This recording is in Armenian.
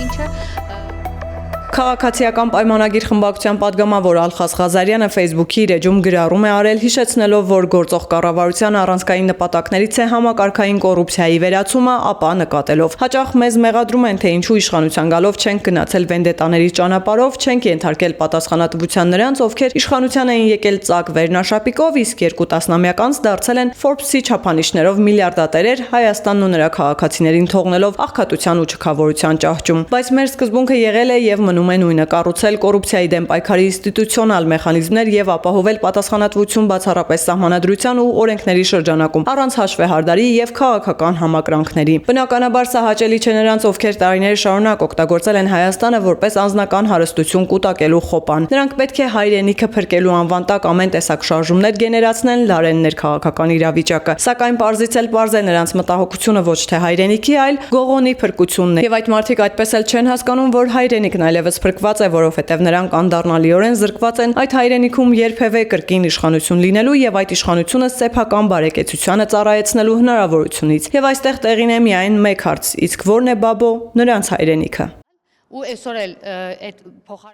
ինչը Քաղաքացիական պայմանագիր խմբակցության պատգամավոր Ալխաս Ղազարյանը Facebook-ի իր էջում գրառում է արել, հիշեցնելով, որ գործող կառավարության առանցքային նպատակներից է համակարգային կոռուպցիայի վերացումը, ապա նկատելով. հաճախ մեզ մեղադրում են, թե ինչու իշխանության գալով չենք գնացել վենդետաների ճանապարհով, չենք ենթարկել պատասխանատվության նրանց, ովքեր իշխանության էին եկել ծակ վերնաշապիկով, իսկ 2 տասնամյակ անց դարձել են Forbes-ի չափանիշներով միլիարդատերեր, Հայաստանն ու նրա քաղաքացիներին թողնելով աղքատության ու չքավորության ճահճում։ Բայց մեր սկզբունքը եղել է եւ մնում է նույնը՝ կառուցել կոռուպցիայի դեմ պայքարի ինստիտուցիոնալ մեխանիզմներ եւ ապահովել պատասխանատվություն բացառապես սահմանադրության ու օրենքների շրջանակում, առանց հաշվեհարդարի եւ քաղաքական համակրանքների։ Բնականաբար սա հաճելի չէ նրանց, ովքեր տարիներ շարունակ օգտագործել են Հայաստանը որպես անձնական հարստություն կուտակելու խոպան։ Նրանք պետք է հայրենիքը փրկելու անվան տակ ամեն տեսակ շարժումներ գեներացնեն, լարեն ներքաղաքական իրավիճակը։ Սակայն պարզից էլ պարզ է նրանց մտահոգությունը ոչ թե հայրենիքի, այլ գողոնի փրկությունն է։ Եվ այդ մարդիկ այդպես էլ չեն հասկանում, որ հայրենիքն այլևս փրկված է, որովհետև նրանք անդառնալիորեն զրկված են այդ հայրենիքում երբևէ կրկին իշխանություն լինելու եւ այդ իշխանությունը սեփական բարեկեցությանը ծառայեցնելու հնարավորությունից։ Եվ այստեղ տեղին է միայն մեկ հարց. իսկ ո՞րն է բաբո նրանց հայրենիքը։ ու այսօր էլ այդ